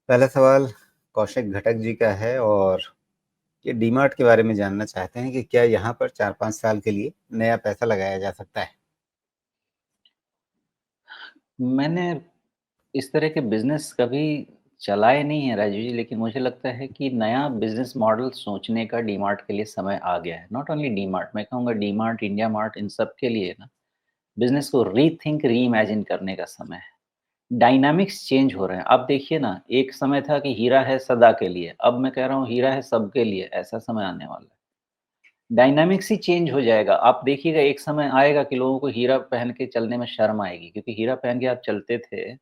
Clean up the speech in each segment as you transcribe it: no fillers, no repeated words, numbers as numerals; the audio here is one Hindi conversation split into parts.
पहला सवाल कौशिक घटक जी का है और ये डीमार्ट के बारे में जानना चाहते हैं कि क्या यहाँ पर 4-5 साल के लिए नया पैसा लगाया जा सकता है? मैंने इस तरह के बिज़नेस कभी चलाए नहीं है राजू जी, लेकिन मुझे लगता है कि नया बिज़नेस मॉडल सोचने का डीमार्ट के लिए समय आ गया है। नॉट ओनली डीमार्ट, मैं कहूँगा डीमार्ट, इंडिया मार्ट, इन सब के लिए ना बिज़नेस को रीथिंक, रीइमेजिन करने का समय है। डायनामिक्स चेंज हो रहे हैं। अब देखिए ना, एक समय था कि हीरा है सदा के लिए, अब मैं कह रहा हूँ हीरा है सबके लिए, ऐसा समय आने वाला है। डायनामिक्स ही चेंज हो जाएगा। आप देखिएगा एक समय आएगा कि लोगों को हीरा पहन के चलने में शर्म आएगी, क्योंकि हीरा पहन के आप चलते थे,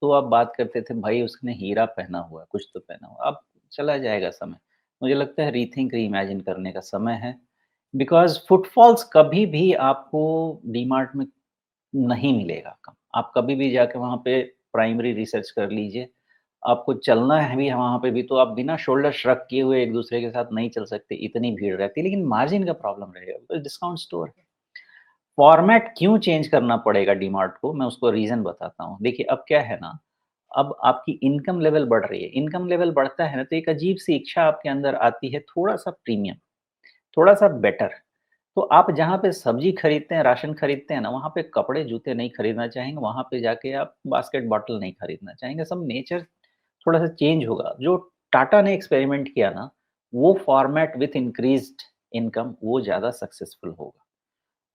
तो आप बात करते थे भाई उसने हीरा पहना हुआ है, कुछ तो पहना हुआ है। अब चला जाएगा समय। मुझे लगता है रीथिंक, रीइमेजिन करने का समय है। बिकॉज़ फुटफॉल्स कभी भी आपको डीमार्ट में नहीं मिलेगा कम। आप कभी भी जाके वहाँ पे प्राइमरी रिसर्च कर लीजिए। आपको चलना है भी वहाँ पे भी तो आप बिना शोल्डर श्रग किए हुए एक-दूसरे के साथ नहीं चल सकते, इतनी भीड़ रहती है। लेकिन मार्जिन का प्रॉब्लम रहेगा, बिकॉज़ डिस्काउंट स्टोर है। फॉर्मेट क्यों चेंज करना पड़ेगा डीमार्ट को, मैं उसको रीज़न बताता हूँ। देखिए अब क्या है ना, अब आपकी इनकम लेवल बढ़ रही है। इनकम लेवल बढ़ता है ना, तो एक अजीब-सी इच्छा आपके अंदर आती है, थोड़ा-सा प्रीमियम, थोड़ा-सा बेटर। तो आप जहाँ पे सब्ज़ी खरीदते हैं, राशन खरीदते हैं ना, वहाँ पे कपड़े, जूते नहीं खरीदना चाहेंगे, वहाँ पे जाके आप बास्केट बॉटल नहीं खरीदना चाहेंगे। सब नेचर थोड़ा-सा चेंज होगा। जो टाटा ने एक्सपेरिमेंट किया ना, वो फॉर्मेट विथ इंक्रीज़्ड इनकम वो ज़्यादा सक्सेसफुल होगा।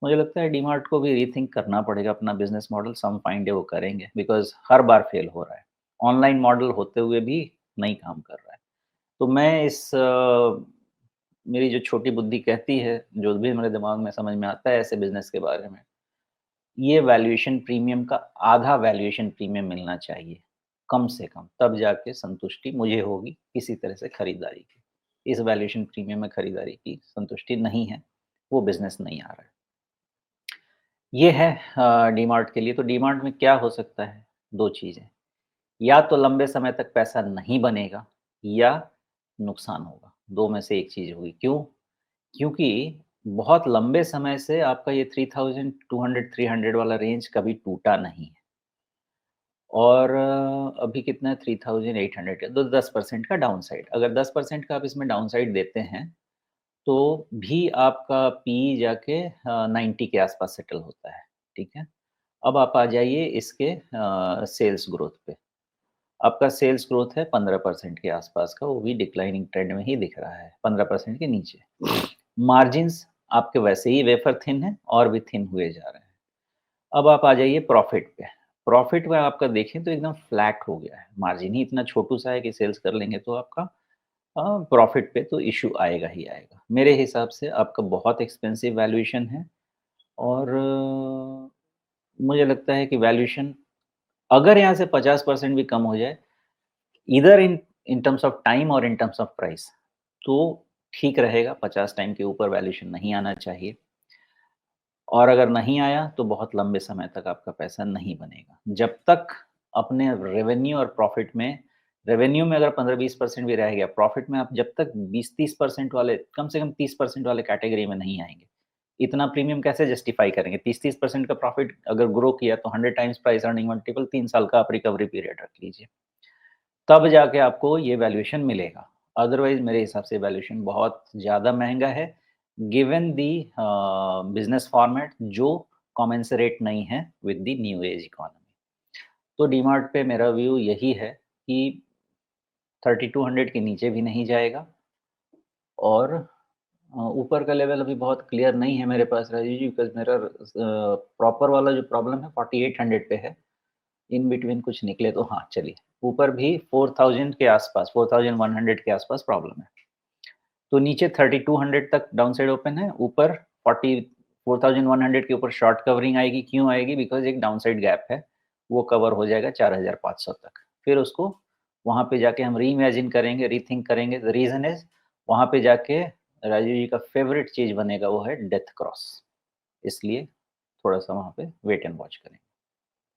मुझे लगता है डीमार्ट को भी रीथिंक करना पड़ेगा अपना business model, sum find day वो करेंगे, बिकॉज़ हर बार फेल हो रहा है। ऑनलाइन मॉडल होते हुए भी नहीं काम कर रहा है। तो मैं मेरी जो छोटी बुद्धि कहती है, जो भी मेरे दिमाग में समझ में आता है ऐसे बिज़नेस के बारे में, ये वैल्यूएशन प्रीमियम का आधा वैल्यूएशन प्रीमियम मिलना चाहिए, कम से कम। तब जाके संतुष्टि मुझे होगी किसी तरह से खरीदारी की। इस वैल्यूएशन प्रीमियम में खरीदारी की संतुष्टि नहीं है, वो बिज़नेस नहीं आ रहा है। ये है डीमार्ट के लिए। तो डीमार्ट में क्या हो सकता है? 2 चीज़ें, या तो लंबे समय तक पैसा नहीं बनेगा या नुकसान होगा, 2 में से एक चीज़ होगी। क्यों? क्योंकि बहुत लंबे समय से आपका ये 3200 वाला रेंज कभी टूटा नहीं है और अभी कितना है 3800 है, तो 10% का डाउनसाइड। अगर 10% का आप इसमें डाउनसाइड देते हैं, तो भी आपका पी जाके 90 के आस-पास सेटल होता है, ठीक है? अब आप आ जाइए इसके सेल्स ग्रोथ पे। आपका सेल्स ग्रोथ है 15% के आसपास का, वो भी डिक्लाइनिंग ट्रेंड में ही दिख रहा है, 15% के नीचे। मार्जिन्स आपके वैसे ही वेफर थिन है और भी थिन हुए जा रहे हैं। अब आप आ जाइए प्रॉफ़िट पे। प्रॉफ़िट में आपका देखें तो एकदम फ्लैट हो गया है। मार्जिन ही इतना छोटू-सा है कि सेल्स कर लेंगे तो आपका प्रॉफ़िट पे तो इश्यू आएगा ही आएगा। मेरे हिसाब से आपका बहुत एक्सपेंसिव वैल्यूएशन है और मुझे लगता है कि वैल्यूएशन अगर यहाँ से 50% भी कम हो जाए, either in terms of time और इन टर्म्स ऑफ प्राइस, तो ठीक रहेगा। 50 टाइम के ऊपर वैल्यूएशन नहीं आना चाहिए और अगर नहीं आया तो बहुत लंबे समय तक आपका पैसा नहीं बनेगा। जब तक अपने रेवेन्यू और प्रॉफ़िट में, रेवेन्यू में अगर 15-20% भी रह गया, प्रॉफ़िट में आप जब तक 20-30% वाले, कम से कम 30% वाले कैटेगरी में नहीं आएँगे, इतना प्रीमियम कैसे जस्टिफ़ाई करेंगे? 30-30% का प्रॉफ़िट अगर ग्रो किया तो 100 टाइम्स प्राइस अर्निंग मल्टीपल, 3 साल का आप रिकवरी पीरियड रख लीजिए। तब जाके आपको ये वैल्यूएशन मिलेगा। अदरवाइज़ मेरे हिसाब से वैल्यूएशन बहुत ज़्यादा महँगा है, गिवन दी बिज़नेस फॉर्मेट जो कॉमेंसरेट नहीं है with the new age economy. तो डीमार्ट पे मेरा व्यू यही है कि 3200 के नीचे भी नहीं जाएगा और ऊपर का लेवल अभी बहुत क्लियर नहीं है मेरे पास राजीव जी, बिकॉज़ मेरा प्रॉपर वाला जो प्रॉब्लम है 4800 पे है। इन बिटवीन कुछ निकले तो हाँ, चलिए। ऊपर भी 4000 के आसपास, 4100 के आसपास प्रॉब्लम है। तो नीचे 3200 तक डाउनसाइड ओपन है, ऊपर 4100 के ऊपर शॉर्ट कवरिंग आएगी। क्यों आएगी? बिकॉज़ एक डाउनसाइड गैप है, वो कवर हो जाएगा 4500 तक। फिर उसको वहाँ पे जाके हम रीइमेजिन करेंगे, रीथिंक करेंगे। द रीज़न इज़ वहाँ पे जाके राजीव जी का फ़ेवरेट चीज़ बनेगा वो है डेथ क्रॉस। इसलिए थोड़ा-सा वहाँ पे वेट एंड वॉच करें।